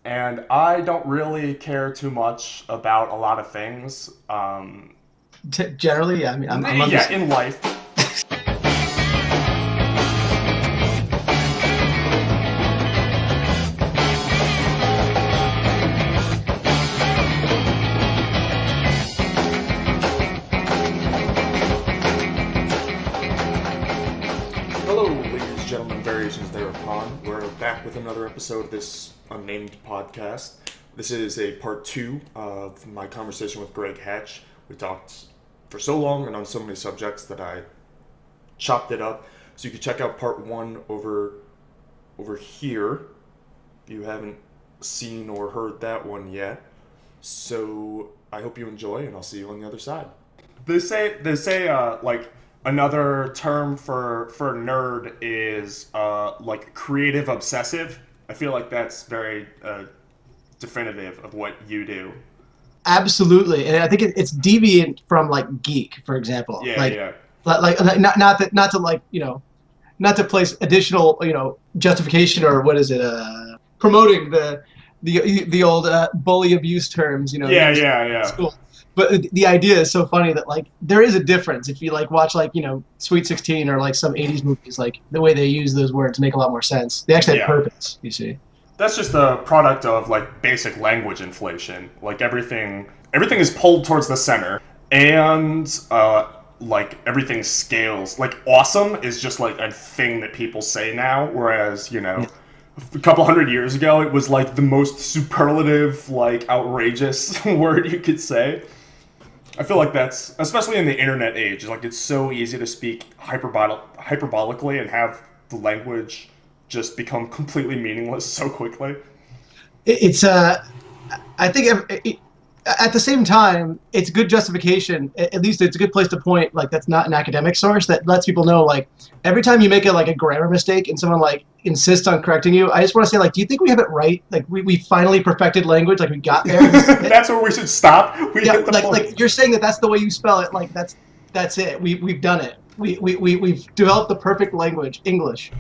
and I don't really care too much about a lot of things. Generally, yeah, I mean, I'm on Yeah, this. in life. Hello, ladies and gentlemen, variations thereupon. We're back with another episode of this Unnamed podcast. This is a part two of my conversation with Greg Hatch. We talked for so long and on so many subjects that I chopped it up. So you can check out part one over here if you haven't seen or heard that one yet. So I hope you enjoy, and I'll see you on the other side. They say like another term for nerd is like creative obsessive. I feel like that's very definitive of what you do. Absolutely, and I think it's deviant from like geek, for example. Yeah, yeah. Not to like not to place additional justification or what is it promoting the old bully abuse terms Yeah, used yeah, in yeah. school. But the idea is so funny that like there is a difference if you like watch like Sweet 16 or like some 80s movies, like the way they use those words make a lot more sense. They actually have Yeah. purpose, you see. That's just a product of like basic language inflation. Like everything is pulled towards the center, and like everything scales. Like awesome is just like a thing that people say now, whereas a couple hundred years ago it was like the most superlative, like outrageous word you could say. I feel like that's, especially in the internet age, like it's so easy to speak hyperbolically and have the language just become completely meaningless so quickly. It's I think at the same time it's good justification. At least it's a good place to point, like that's not an academic source that lets people know, like every time you make a grammar mistake and someone like insists on correcting you, I just want to say, like, do you think we have it right? Like we finally perfected language, like we got there. That's where we should stop. We Yeah, hit the like point. like you're saying that's the way you spell it, like that's it. We've done it. We've developed the perfect language, English.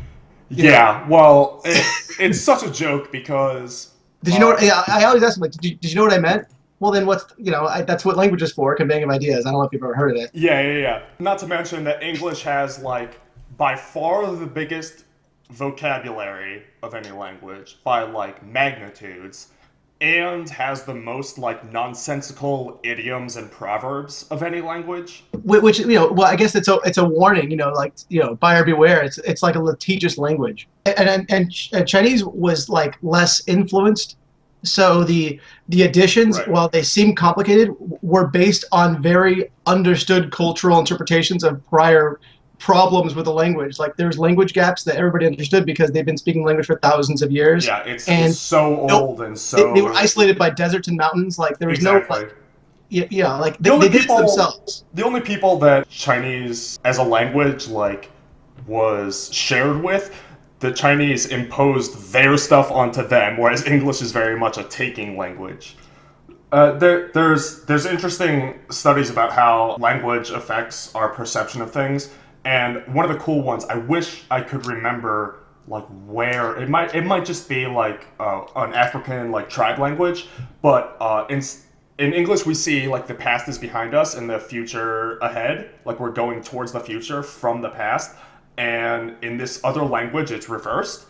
Yeah, well, it's such a joke because Did you know what? I always ask them, like, did you know what I meant? Well, then what's that's what language is for, conveying of ideas. I don't know if you've ever heard of it. yeah, yeah, yeah. Not to mention that English has like by far the biggest vocabulary of any language by like magnitudes, and has the most like nonsensical idioms and proverbs of any language. Which well, I guess it's a warning. Like buyer beware. It's like a litigious language, and Chinese was like less influenced. So the additions, Right. while they seem complicated, were based on very understood cultural interpretations of prior problems with the language. Like there's language gaps that everybody understood because they've been speaking language for thousands of years. Yeah, it's And so no, old and they were so isolated by deserts and mountains. Like there was no exactly. like like The they only did it people, themselves. the only people that Chinese as a language like was shared with, the Chinese imposed their stuff onto them, whereas English is very much a taking language. There's interesting studies about how language affects our perception of things, and one of the cool ones, I wish I could remember like where it might just be like an African like tribe language, but in English we see like the past is behind us and the future ahead, like we're going towards the future from the past, and in this other language it's reversed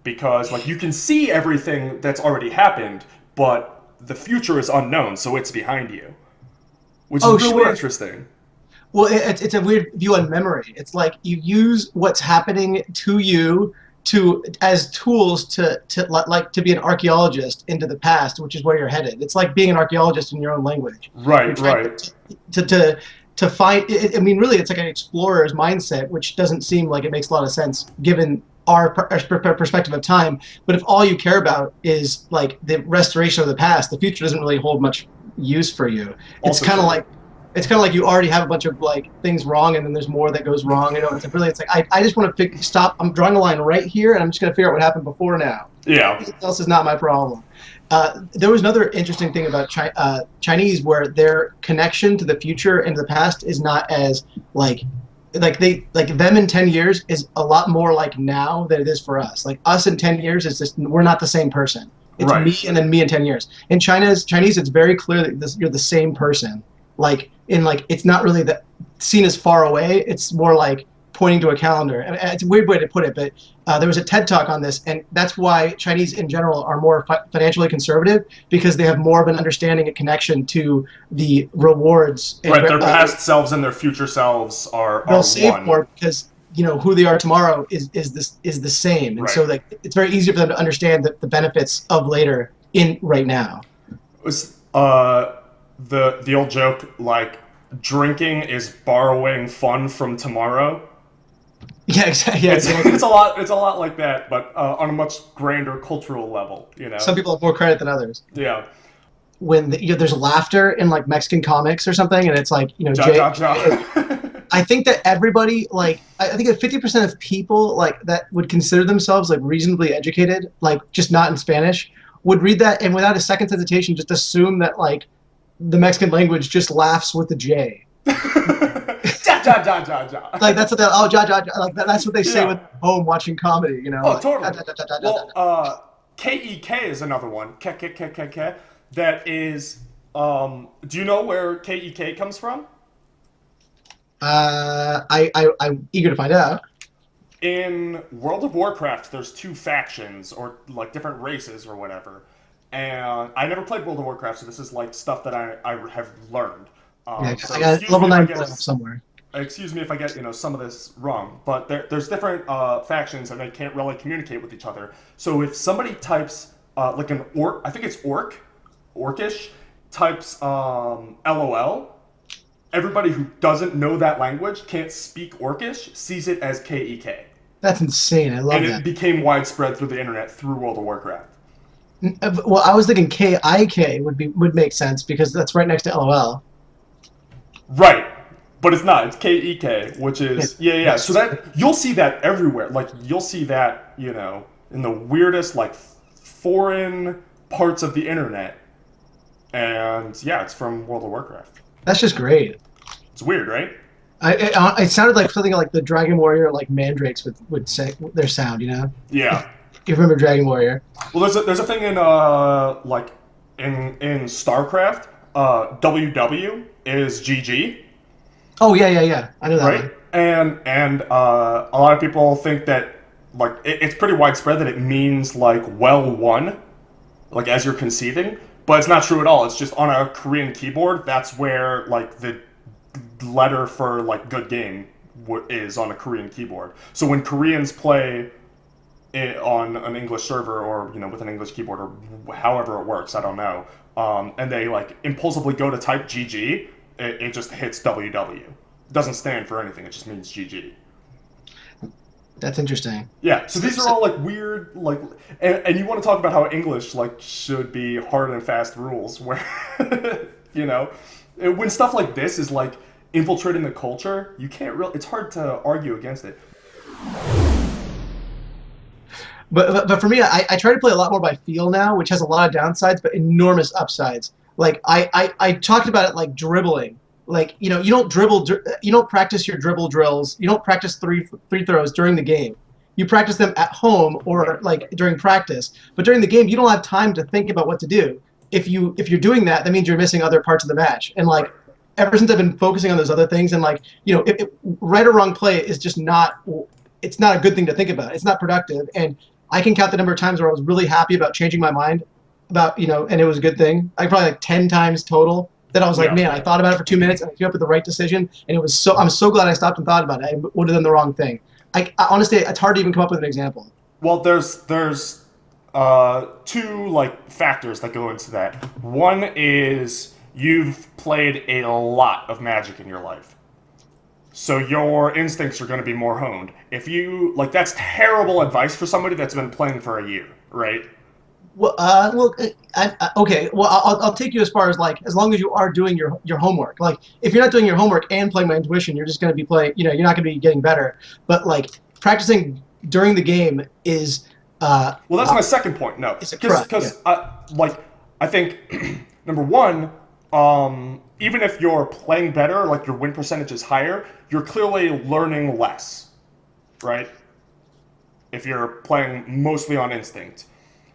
because like you can see everything that's already happened, but the future is unknown, so it's behind you, which is Oh, really sure. interesting. Well, it's a weird view on memory. It's like you use what's happening to you to as tools to be an archaeologist into the past, which is where you're headed. It's like being an archaeologist in your own language. You're Right, trying right. to find. I mean, really, it's like an explorer's mindset, which doesn't seem like it makes a lot of sense given our perspective of time. But if all you care about is like the restoration of the past, the future doesn't really hold much use for you. It's Also kind of true. like you already have a bunch of like things wrong, and then there's more that goes wrong. It's like I just want to stop. I'm drawing a line right here, and I'm just going to figure out what happened before now. Yeah. Anything else is not my problem. There was another interesting thing about Chinese, where their connection to the future and to the past is not as like them in 10 years is a lot more like now than it is for us. Like us in 10 years is just we're not the same person. It's Right. me and then me in 10 years. In Chinese, it's very clear that you're the same person. It's not really that seen as far away. It's more like pointing to a calendar. And it's a weird way to put it, but there was a TED talk on this, and that's why Chinese in general are more financially conservative, because they have more of an understanding and connection to the rewards. Right, their past selves and their future selves are they'll save one. more because who they are tomorrow is the same, and Right. so it's very easy for them to understand the benefits of later in right now. Was the old joke like drinking is borrowing fun from tomorrow? Yeah, exactly. Yeah, exactly. It's a lot like that, but on a much grander cultural level. Some people have more credit than others. Yeah. When there's laughter in like Mexican comics or something, and it's like Ja, ja, ja. I think that everybody, like, I think that 50% of people like that would consider themselves like reasonably educated, like just not in Spanish, would read that and without a second hesitation just assume that like the Mexican language just laughs with the J. Ja, ja, ja, ja, ja. Like that's what like that's what they say with home watching comedy, Oh, like, totally. Well, KeKe is another one. KeKe. That is. Do you know where KeKe comes from? I'm eager to find out. In World of Warcraft, there's two factions, or like different races or whatever. And I never played World of Warcraft, so this is like stuff that I have learned. Yeah, So I got level 9 somewhere. Excuse me if I get some of this wrong, but there's different factions and they can't really communicate with each other. So if somebody types like an orc, I think it's orcish, types LOL, everybody who doesn't know that language, can't speak orcish, sees it as KeKe. That's insane. I love that. And it became widespread through the internet through World of Warcraft. Well, I was thinking KIK would make sense because that's right next to LOL. Right. But it's not. It's KeKe, which is yeah. So that you'll see that everywhere. Like you'll see that, in the weirdest like foreign parts of the internet. And yeah, it's from World of Warcraft. That's just great. It's weird, right? It sounded like something like the Dragon Warrior, like mandrakes would say their sound. Yeah. You remember Dragon Warrior? Well, there's a thing in like in StarCraft. WW is GG. Oh yeah. I know that. Right, one. and a lot of people think that like it's pretty widespread that it means like well won, like as you're conceding, but it's not true at all. It's just on a Korean keyboard. That's where like the letter for like good game is on a Korean keyboard. So when Koreans play on an English server or with an English keyboard or however it works, I don't know, and they like impulsively go to type GG. It just hits WW. It doesn't stand for anything. It just means GG. That's interesting. Yeah. So these are all like weird, like, and you want to talk about how English like should be hard and fast rules, where when stuff like this is like infiltrating the culture, you can't really. It's hard to argue against it. But for me, I try to play a lot more by feel now, which has a lot of downsides but enormous upsides. Like I talked about it like dribbling. Like you don't dribble, you don't practice your dribble drills. You don't practice free throws during the game. You practice them at home or like during practice. But during the game, you don't have time to think about what to do. If you're doing that, that means you're missing other parts of the match. And like ever since I've been focusing on those other things, and like right or wrong play is just not. It's not a good thing to think about. It's not productive. And I can count the number of times where I was really happy about changing my mind about, and it was a good thing. I probably like 10 times total that I was like, man, I thought about it for 2 minutes and I came up with the right decision. And it was I'm so glad I stopped and thought about it. I would have done the wrong thing. I honestly, it's hard to even come up with an example. Well, there's two like factors that go into that. One is you've played a lot of Magic in your life. So your instincts are going to be more honed. If you that's terrible advice for somebody that's been playing for a year, right? Well, okay. Well, I'll take you as far as like as long as you are doing your homework. Like if you're not doing your homework and playing by intuition, you're just going to be playing. You're not going to be getting better. But like practicing during the game is. Well, that's my second point. No, because I think number one. Even if you're playing better, like your win percentage is higher, you're clearly learning less, right? If you're playing mostly on instinct.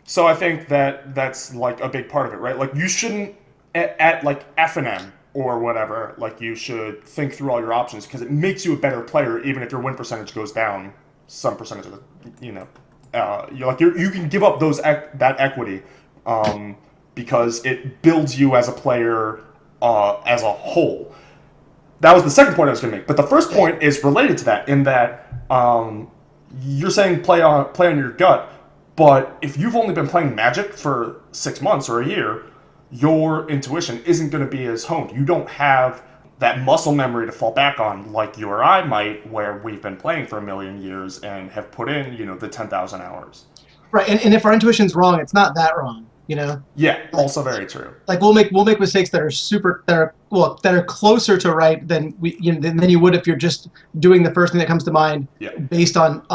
So I think that that's like a big part of it, right? Like you shouldn't at like F&M or whatever, like you should think through all your options because it makes you a better player even if your win percentage goes down some percentage of the, you can give up that equity because it builds you as a player as a whole. That was the second point I was going to make. But the first point is related to that in that you're saying play on your gut, but if you've only been playing Magic for 6 months or a year, your intuition isn't going to be as honed. You don't have that muscle memory to fall back on like you or I might, where we've been playing for a million years and have put in, the 10,000 hours. Right, and if our intuition's wrong, it's not that wrong, Yeah, Like, also very true. like we'll make mistakes that are closer to right than than you would if you're just doing the first thing that comes to mind Yeah. based on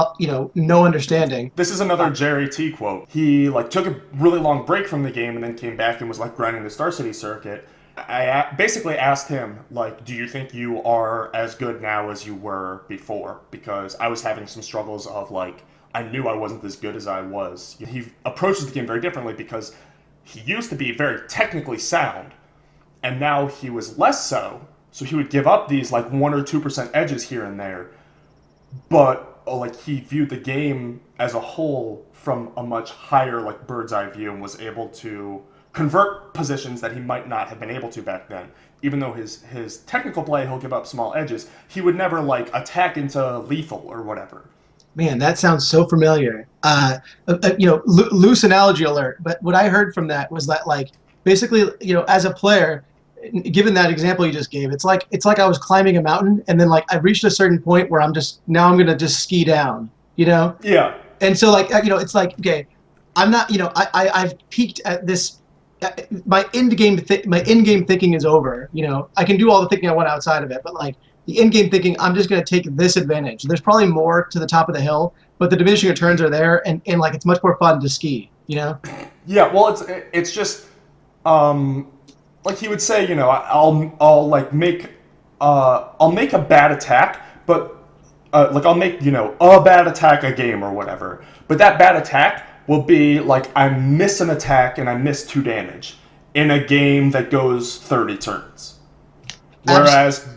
no understanding. This is another Jerry T quote. He like took a really long break from the game and then came back and was like grinding the Star City circuit. I basically asked him, like, do you think you are as good now as you were before? Because I was having some struggles of, like, I knew I wasn't as good as I was. He approaches the game very differently because he used to be very technically sound, and now he was less so. So he would give up these, like, 1 or 2% edges here and there. But, like, he viewed the game as a whole from a much higher, like, bird's eye view and was able to convert positions that he might not have been able to back then. Even though his technical play, he'll give up small edges, he would never like attack into lethal or whatever. Man, that sounds so familiar. Loose analogy alert. But what I heard from that was that, like, basically, as a player, given that example you just gave, it's like I was climbing a mountain, and then like I reached a certain point where I'm gonna just ski down. Yeah. And so like it's like, okay, I'm not I've peaked at this. My end game thinking is over. I can do all the thinking I want outside of it, but like the end game thinking, I'm just going to take this advantage. There's probably more to the top of the hill, but the diminishing returns are there, and like it's much more fun to ski. Yeah. Well, it's just like he would say, I'll like make I'll make a bad attack, but like I'll make a bad attack a game or whatever, but that bad attack will be like I miss an attack and I miss 2 damage in a game that goes 30 turns. Whereas,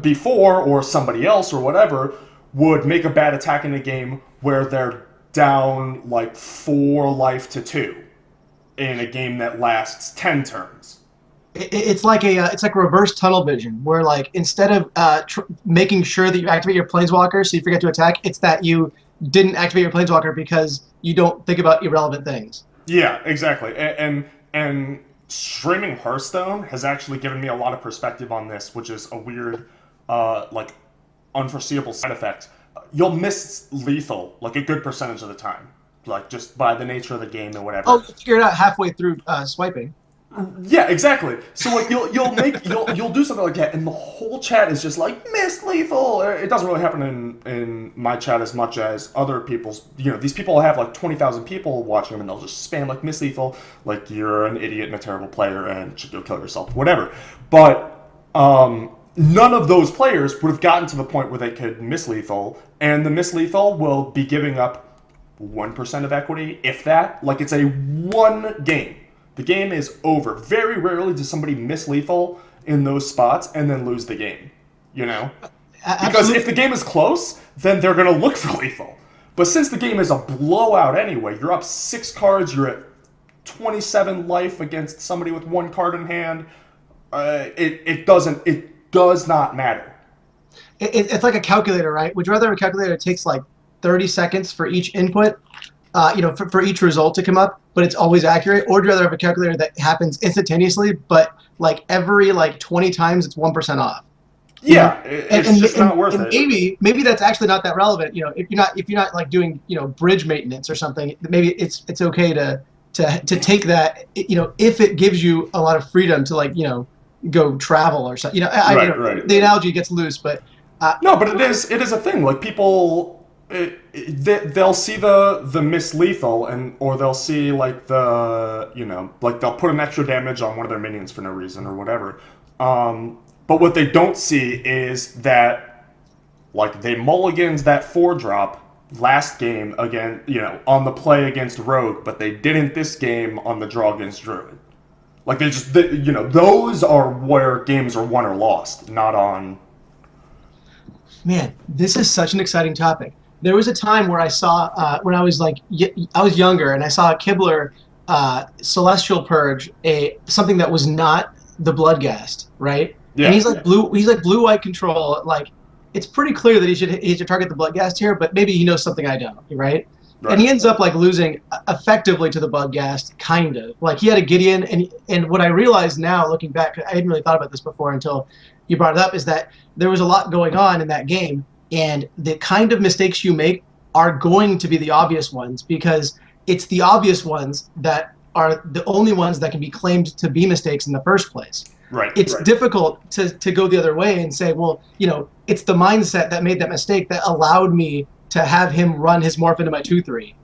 before or somebody else or whatever would make a bad attack in a game where they're down like 4 life to 2 in a game that lasts 10 turns. It's like reverse tunnel vision, where like instead of making sure that you activate your planeswalker so you forget to attack, it's that you didn't activate your planeswalker because you don't think about irrelevant things. Yeah, exactly. And streaming Hearthstone has actually given me a lot of perspective on this, which is a weird, like, unforeseeable side effect. You'll miss lethal like a good percentage of the time, like just by the nature of the game and whatever. Oh, you figure it out halfway through swiping. Yeah, exactly. So like you'll do something like that, and the whole chat is just like miss lethal. It doesn't really happen in my chat as much as other people's. These people have like 20,000 people watching them, and they'll just spam like miss lethal, like you're an idiot and a terrible player and should go kill yourself, whatever. But none of those players would have gotten to the point where they could miss lethal, and the miss lethal will be giving up 1% of equity, if that. Like it's a 1 game. The game is over. Very rarely does somebody miss lethal in those spots and then lose the game. Because if the game is close, then they're going to look for lethal. But since the game is a blowout anyway, you're up 6 cards, you're at 27 life against somebody with 1 card in hand. It does not matter. It's like a calculator, right? Would you rather have a calculator that takes like 30 seconds for each input? For each result to come up, but it's always accurate, or would you rather have a calculator that happens instantaneously, but like every 20 times it's 1% off? Yeah, it's just not worth it. Maybe that's actually not that relevant. If you're not like doing bridge maintenance or something, maybe it's okay to take that. If it gives you a lot of freedom to go travel or something. Right. The analogy gets loose, but no, but it is a thing. Like people. They'll see the miss lethal or they'll see like like they'll put an extra damage on one of their minions for no reason or whatever. But what they don't see is that like they mulligans that 4-drop last game again, on the play against Rogue, but they didn't this game on the draw against Druid. Like those are where games are won or lost, not on. Man, this is such an exciting topic. There was a time where I saw when I was I was younger, and I saw a Kibler Celestial Purge, something that was not the Bloodghast, right? Yeah. And he's like blue-white control. Like, it's pretty clear that he should target the Bloodghast here, but maybe he knows something I don't, right? And he ends up losing effectively to the Bloodghast, kind of. Like, he had a Gideon, and what I realize now, looking back, I hadn't really thought about this before until you brought it up, is that there was a lot going on in that game, and the kind of mistakes you make are going to be the obvious ones, because it's the obvious ones that are the only ones that can be claimed to be mistakes in the first place. Right. It's difficult to go the other way and say, well, it's the mindset that made that mistake that allowed me to have him run his morph into my 2/3,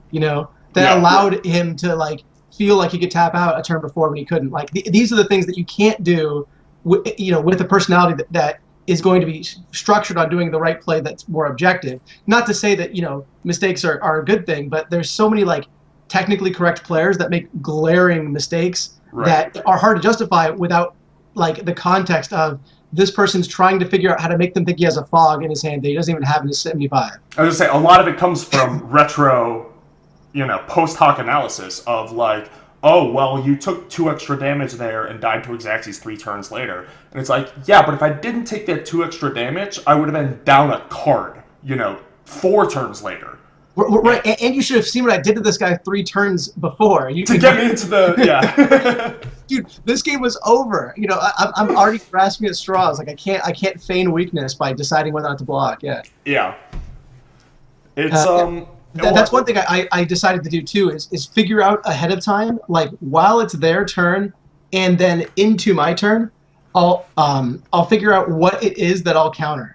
that allowed him to feel like he could tap out a turn before when he couldn't. Like, these are the things that you can't do with a personality that is going to be structured on doing the right play that's more objective. Not to say that mistakes are a good thing, but there's so many technically correct players that make glaring mistakes that are hard to justify without the context of this person's trying to figure out how to make them think he has a fog in his hand that he doesn't even have in his 75. I was going to say, a lot of it comes from retro, post hoc analysis of oh, well, you took 2 extra damage there and died to Exaxes 3 turns later. And it's yeah, but if I didn't take that 2 extra damage, I would have been down a card, 4 turns later. Right, and you should have seen what I did to this guy 3 turns before. To get me into the Dude, this game was over. I'm already grasping at straws. I can't feign weakness by deciding whether or not to block. Yeah. Yeah. It's That's one thing I decided to do too is figure out ahead of time, while it's their turn, and then into my turn, I'll figure out what it is that I'll counter.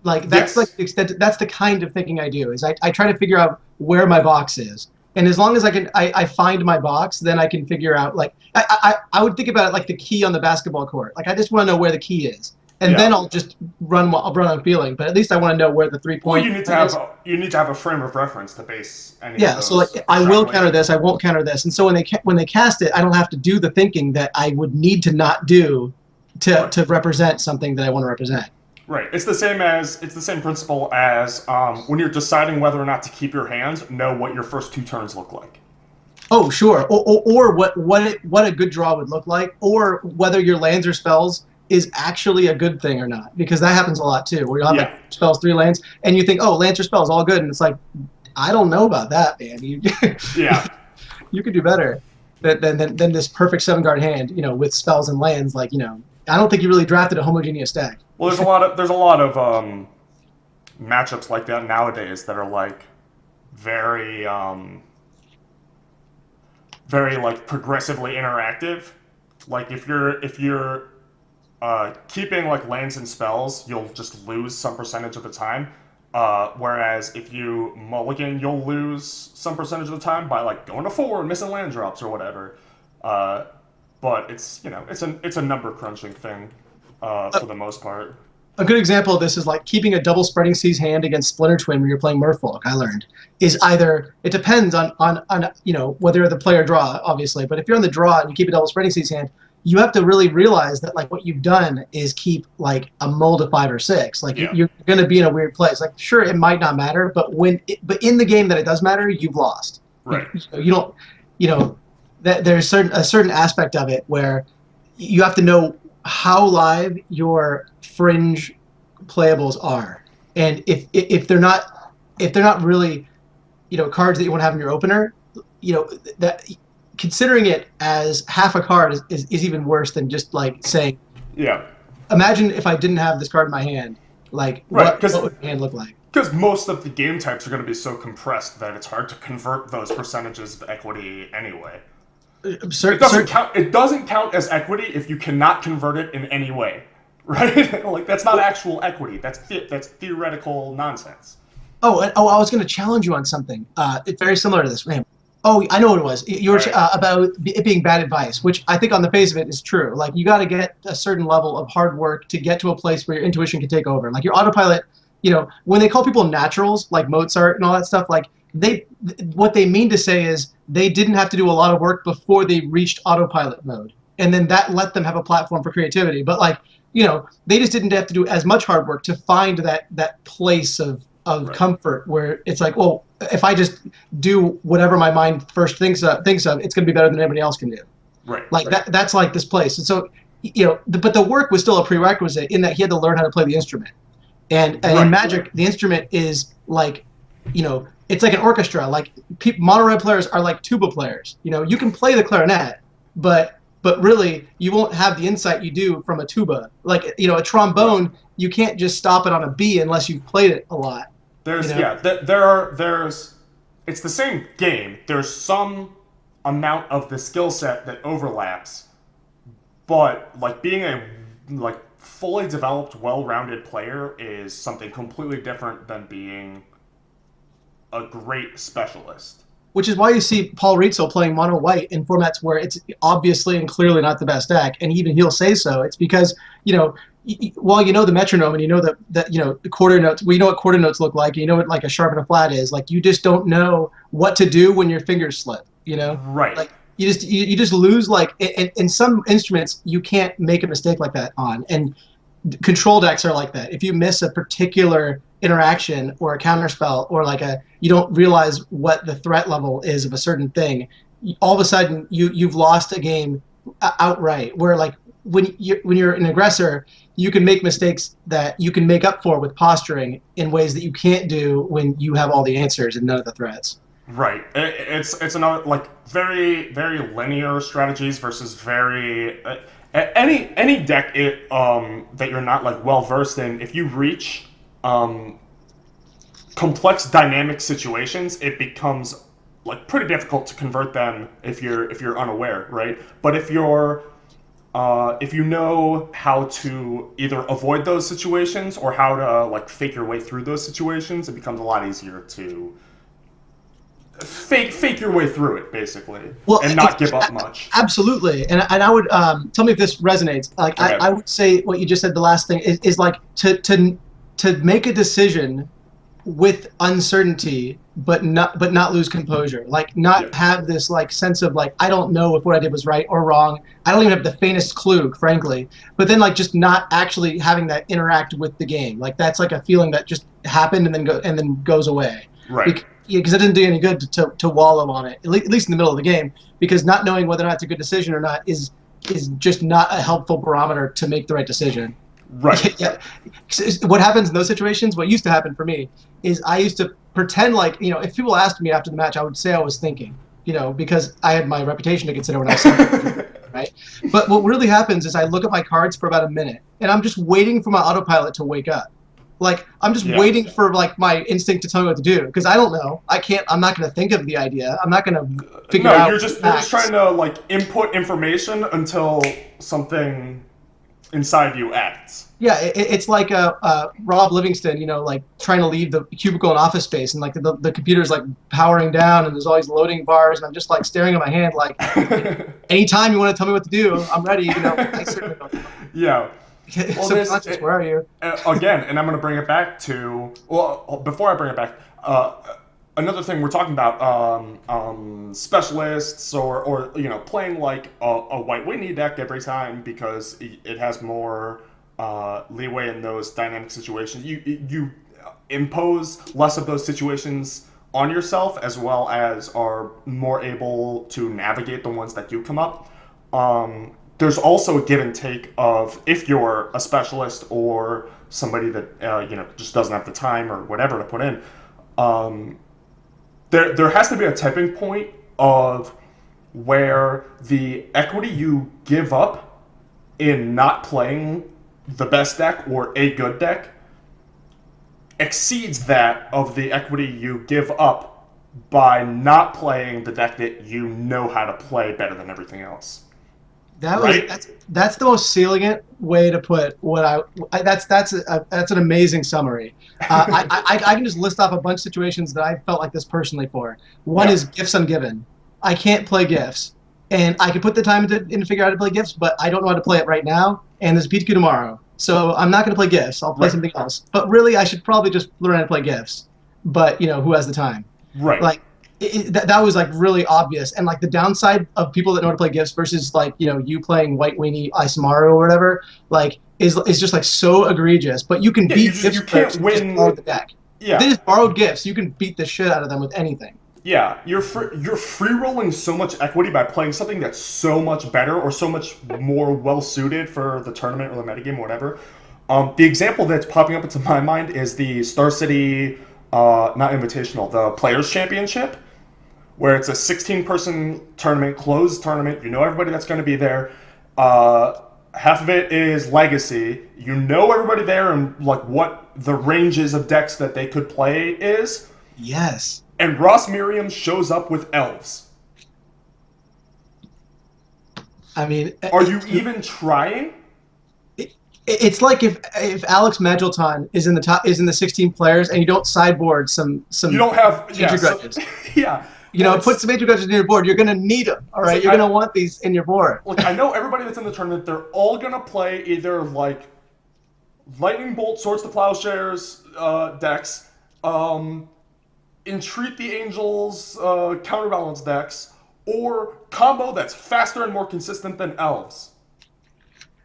That's the extent. That's the kind of thinking I do. Is I try to figure out where my box is, and as long as I find my box, then I can figure out I would think about it like the key on the basketball court. I just want to know where the key is, and then I'll just run on feeling. But at least I want to know where the 3-point. You need to have a frame of reference to base any. Yeah, of those so I will counter this. I won't counter this, and so when they cast it, I don't have to do the thinking that I would need to not do to represent something that I want to represent. Right. It's the same principle as when you're deciding whether or not to keep your hand, know what your first 2 turns look like. Oh, sure. Or what a good draw would look like, or whether your lands or spells is actually a good thing or not, because that happens a lot too, where you'll have spells 3 lands, and you think, oh, lands or spells, all good, and it's I don't know about that, man. You could do better than this perfect 7-card hand, with spells and lands. I don't think you really drafted a homogeneous stack. Well, there's a lot of matchups like that nowadays that are very progressively interactive. If you're keeping lands and spells, you'll just lose some percentage of the time. Whereas if you mulligan, you'll lose some percentage of the time by going to 4 and missing land drops or whatever. But it's a number crunching thing. For the most part. A good example of this is keeping a double Spreading Seas hand against Splinter Twin when you're playing Merfolk. I learned is either it depends on whether the player draw, obviously, but if you're on the draw and you keep a double Spreading Seas hand, you have to really realize that what you've done is keep a mull to 5 or 6. You're going to be in a weird place. Sure, it might not matter, but but in the game that it does matter, you've lost. Right. You don't that there's a certain aspect of it where you have to know how live your fringe playables are, and if they're not really cards that you want to have in your opener, that considering it as half a card is even worse than just saying, imagine if I didn't have this card in my hand, what would my hand look like? Because most of the game types are going to be so compressed that it's hard to convert those percentages of equity anyway. It doesn't count as equity if you cannot convert it in any way, right? That's not actual equity. That's theoretical nonsense. I was going to challenge you on something. It's very similar to this. Man. Oh, I know what it was. You were about it being bad advice, which I think on the face of it is true. You got to get a certain level of hard work to get to a place where your intuition can take over. Your autopilot when they call people naturals like Mozart and all that stuff, like what they mean to say is they didn't have to do a lot of work before they reached autopilot mode, and then that let them have a platform for creativity. But like, they just didn't have to do as much hard work to find that place of Right. comfort where it's like, well, if I just do whatever my mind first thinks of, it's going to be better than anybody else can do. Right. Like right. that's like this place. And so, but the work was still a prerequisite in that he had to learn how to play the instrument. And Right. in Magic, the instrument is like, it's like an orchestra. Like mono red players are like tuba players. You can play the clarinet, but really you won't have the insight you do from a tuba. Like a trombone, you can't just stop it on a B unless you've played it a lot. There's it's the same game. There's some amount of the skill set that overlaps, but like being a fully developed, well-rounded player is something completely different than being a great specialist. Which is why you see Paul Rizzo playing mono white in formats where it's obviously and clearly not the best deck, and even he'll say so. It's because while the metronome and that the quarter notes, we know what quarter notes look like, what like a sharp and a flat is. Like you just don't know what to do when your fingers slip. Right. Like you just lose. Like in some instruments you can't make a mistake like that on, and control decks are like that. If you miss a particular interaction or a counterspell or like you don't realize what the threat level is of a certain thing, all of a sudden you've lost a game outright. Where like when you're an aggressor, you can make mistakes that you can make up for with posturing in ways that you can't do when you have all the answers and none of the threats. Right. It's another like very very linear strategies versus very any deck that you're not like well versed in. If you reach complex dynamic situations, it becomes like pretty difficult to convert them if you're unaware, right? But if you know how to either avoid those situations or how to like fake your way through those situations, it becomes a lot easier to fake your way through it, basically, and not give up much. Absolutely, and I would tell me if this resonates. Like Okay. I would say what you just said. The last thing is like to make a decision with uncertainty, but not lose composure. Like not have this like sense of like I don't know if what I did was right or wrong. I don't even have the faintest clue, frankly. But then like just not actually having that interact with the game. Like that's like a feeling that just happened and then goes away. Right. Because it doesn't do any good to wallow on it, at least in the middle of the game, because not knowing whether or not it's a good decision or not is just not a helpful barometer to make the right decision. Right. Yeah. What happens in those situations, what used to happen for me, is I used to pretend like, if people asked me after the match, I would say I was thinking, because I had my reputation to consider when I was thinking, right? But what really happens is I look at my cards for about a minute, and I'm just waiting for my autopilot to wake up. Like, I'm just waiting for, like, my instinct to tell me what to do. Because I don't know. I'm not going to think of the idea. I'm not going to figure out. No, you're just trying to, like, input information until something inside you acts. Yeah, it's like Rob Livingston, like, trying to leave the cubicle in Office Space. And, like, the computer's, like, powering down. And there's all these loading bars. And I'm just, like, staring at my hand, like, anytime you want to tell me what to do, I'm ready. I certainly don't know. Yeah. Well, subconscious, where are you? Again, and I'm going to bring it back to, well, before I bring it back, another thing we're talking about, specialists or playing like a white Whitney deck every time because it has more leeway in those dynamic situations. You impose less of those situations on yourself, as well as are more able to navigate the ones that do come up. There's also a give and take of if you're a specialist or somebody that just doesn't have the time or whatever to put in. There has to be a tipping point of where the equity you give up in not playing the best deck or a good deck exceeds that of the equity you give up by not playing the deck that you know how to play better than everything else. That's the most salient way to put what that's an amazing summary. I can just list off a bunch of situations that I felt like this personally for. One is gifts ungiven. I can't play gifts, and I can put the time in to figure out how to play gifts, but I don't know how to play it right now. And there's a PTQ tomorrow, So I'm not going to play Gifts. I'll play Right. something else. But really, I should probably just learn how to play Gifts. But who has the time? Right. Like that was like really obvious. And like the downside of people that know how to play Gifts versus like you playing White Weenie Isamaru or whatever, like is just like so egregious. But you can Yeah, beat Gifts you can't players who win. just borrow the deck. Yeah. They just borrowed Gifts. You can beat the shit out of them with anything. Yeah, you're free rolling so much equity by playing something that's so much better or so much more well suited for the tournament or the metagame or whatever. The example that's popping up into my mind is the Star City, not Invitational, the Players Championship, where it's a 16-person tournament, closed tournament. You know everybody that's going to be there. Half of it is Legacy. You know everybody there and like what the ranges of decks that they could play is. Yes. And Ross Miriam shows up with elves. I mean, are you even trying? It's like if Alex Magilton is in the 16 players and you don't sideboard some you don't have major grudges. Yeah. Put some major grudges in your board. You're going to need them. All right, you're going to want these in your board. Look, I know everybody that's in the tournament. They're all going to play either like Lightning Bolt, Swords to Plowshares decks. Entreat the Angels counterbalance decks, or combo that's faster and more consistent than elves.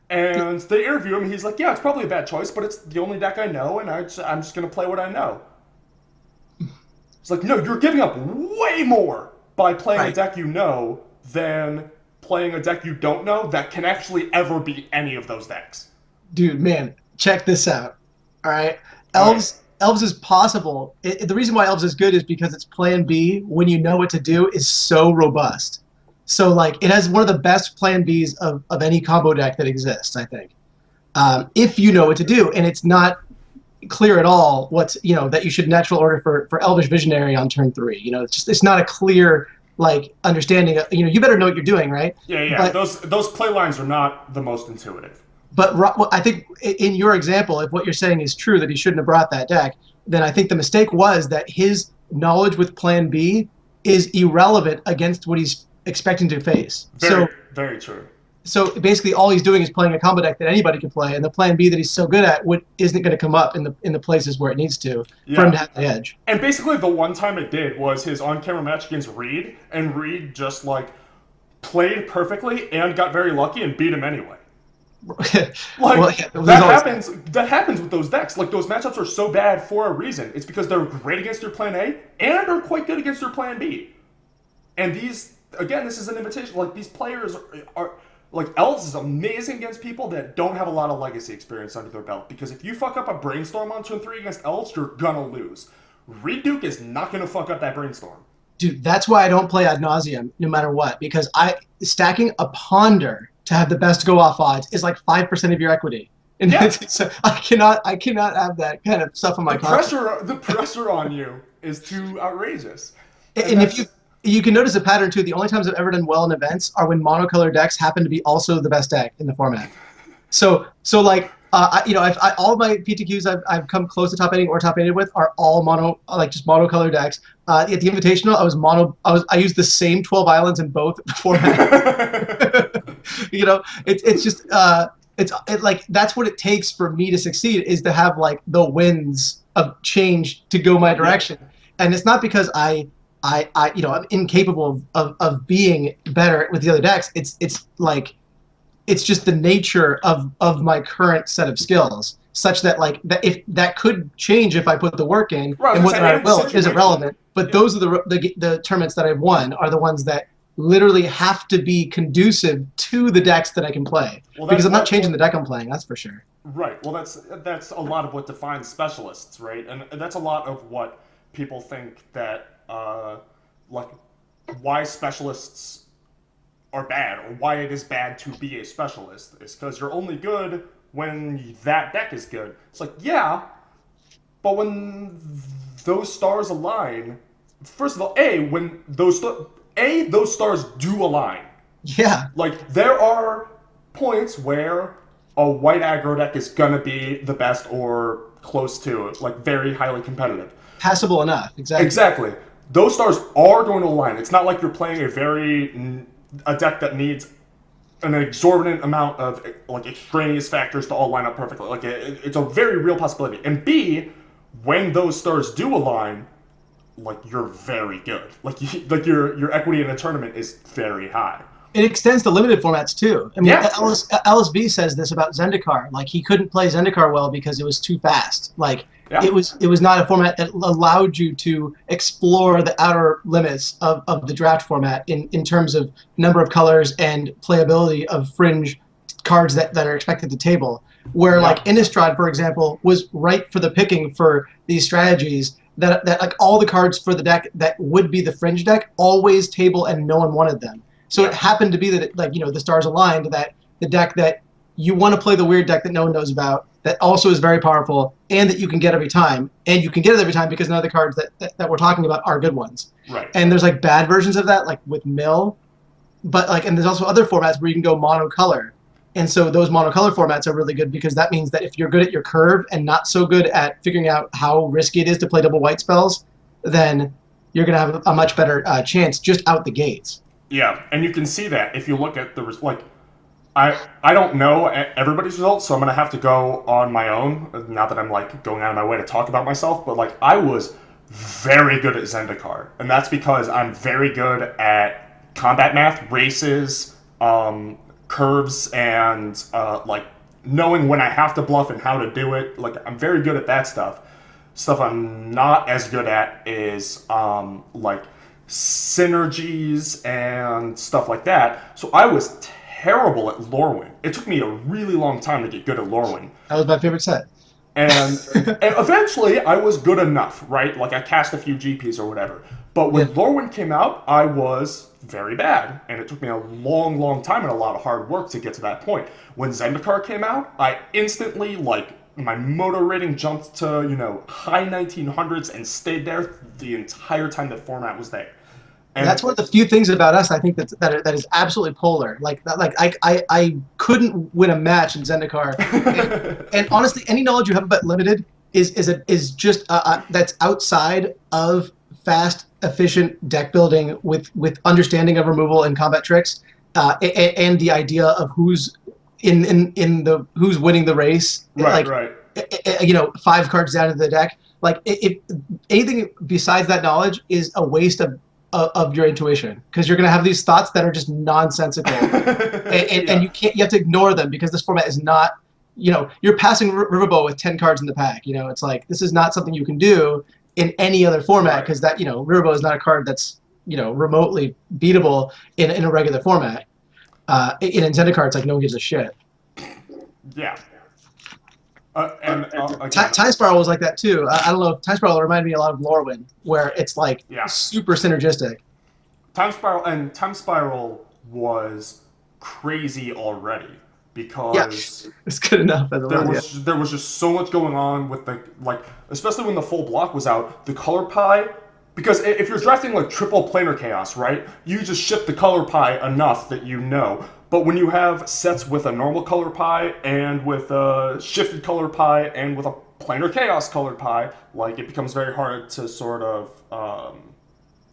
And they interview him, he's like, yeah, it's probably a bad choice, but it's the only deck I know, and I'm just going to play what I know. It's like, no, you're giving up way more by playing a deck you know than playing a deck you don't know that can actually ever beat any of those decks. Dude, man, check this out. All right? Elves is possible. The reason why Elves is good is because its plan B, when you know what to do, is so robust. So, like, it has one of the best plan Bs of any combo deck that exists, I think. If you know what to do. And it's not clear at all that you should natural order for Elvish Visionary on turn 3. It's not a clear, like, understanding. You better know what you're doing, right? Yeah. But those play lines are not the most intuitive. But I think in your example, if what you're saying is true, that he shouldn't have brought that deck, then I think the mistake was that his knowledge with Plan B is irrelevant against what he's expecting to face. Very true. So basically, all he's doing is playing a combo deck that anybody can play, and the Plan B that he's so good at isn't going to come up in the places where it needs to for him to have the edge. And basically, the one time it did was his on-camera match against Reed, and Reed just like played perfectly and got very lucky and beat him anyway. That happens with those decks. Like, those matchups are so bad for a reason. It's because they're great against your plan A and are quite good against your plan B. And these, again, this is an invitation. Like, these players are like, Elves is amazing against people that don't have a lot of legacy experience under their belt. Because if you fuck up a Brainstorm on turn 3 against Elves, you're gonna lose. Reed Duke is not gonna fuck up that Brainstorm. Dude, that's why I don't play Ad Nauseam no matter what. Because stacking a Ponder to have the best go-off odds is like 5% of your equity. And so I cannot have that kind of stuff on my conscience. The pressure on you is too outrageous. And if you can notice a pattern too, the only times I've ever done well in events are when monocolor decks happen to be also the best deck in the format. So like all my PTQs I've come close to top 8 or top 8 with are all just monocolor decks. At the Invitational, I used the same 12 islands in both formats. It's just that's what it takes for me to succeed, is to have like the winds of change to go my direction. And it's not because I'm incapable of being better with the other decks. It's just the nature of my current set of skills, such that if that could change if I put the work in, and whether I will isn't relevant. But those are the tournaments that I've won are the ones that literally have to be conducive to the decks that I can play, because I'm not changing the deck I'm playing. That's for sure. Right. Well, that's a lot of what defines specialists, right? And that's a lot of what people think that why specialists are bad, or why it is bad to be a specialist, is because you're only good when that deck is good. It's like, yeah, but when those stars align, first of all, when those stars do align. Yeah. Like, there are points where a white aggro deck is gonna be the best or close to it, like very highly competitive. Passable enough, exactly. Exactly. Those stars are going to align. It's not like you're playing a deck that needs an exorbitant amount of like extraneous factors to all line up perfectly. Like it's a very real possibility. And B, when those stars do align, like you're very good. Like your equity in a tournament is very high. It extends to limited formats too. I mean, Yeah. LSV says this about Zendikar. Like he couldn't play Zendikar well because it was too fast. Like Yeah. it was not a format that allowed you to explore the outer limits of the draft format in terms of number of colors and playability of fringe cards that are expected to table. Where like Innistrad, for example, was ripe for the picking for these strategies that like all the cards for the deck that would be the fringe deck always table and no one wanted them. So it happened to be that, like, you know, the stars aligned that the deck that you want to play the weird deck that no one knows about, that also is very powerful, and that you can get every time. And you can get it every time because none of the cards that we're talking about are good ones. Right. And there's, like, bad versions of that, like with Mill. But, like, and there's also other formats where you can go monocolor. And so those monocolor formats are really good because that means that if you're good at your curve and not so good at figuring out how risky it is to play double white spells, then you're going to have a much better chance just out the gates. Yeah, and you can see that if you look at the like, I don't know everybody's results, so I'm gonna have to go on my own. Not that I'm like going out of my way to talk about myself, but like I was very good at Zendikar, and that's because I'm very good at combat math, races, curves, and like knowing when I have to bluff and how to do it. Like I'm very good at that stuff. Stuff I'm not as good at is like synergies and stuff like that. So I was terrible at Lorwyn. It took me a really long time to get good at Lorwyn. That was my favorite set. And eventually I was good enough, right? Like I cast a few GPs or whatever. But when Lorwyn came out, I was very bad. And it took me a long, long time and a lot of hard work to get to that point. When Zendikar came out, I instantly, like, my motor rating jumped to, you know, high 1900s and stayed there the entire time that format was there. And that's one of the few things about us I think that is absolutely polar. Like I couldn't win a match in Zendikar, and honestly, any knowledge you have about limited is just that's outside of fast, efficient deck building with understanding of removal and combat tricks, and the idea of who's who's winning the race. Right, like, right. You know, 5 cards down to the deck. Like if anything besides that knowledge is a waste of your intuition, because you're going to have these thoughts that are just nonsensical, and you have to ignore them because this format is not, you know, you're passing Riverbow with 10 cards in the pack. You know, it's like this is not something you can do in any other format because that, you know, Riverbow is not a card that's, you know, remotely beatable in a regular format. In Zendikar, it's like no one gives a shit. Yeah. Again, Time Spiral was like that too. I don't know. Time Spiral reminded me a lot of Lorwyn, where it's like super synergistic. Time Spiral was crazy already because it's good enough. There was just so much going on with the, like, especially when the full block was out, the color pie. Because if you're drafting like triple planar chaos, right, you just shift the color pie enough that you know. But when you have sets with a normal color pie and with a shifted color pie and with a planar chaos colored pie, like it becomes very hard to sort of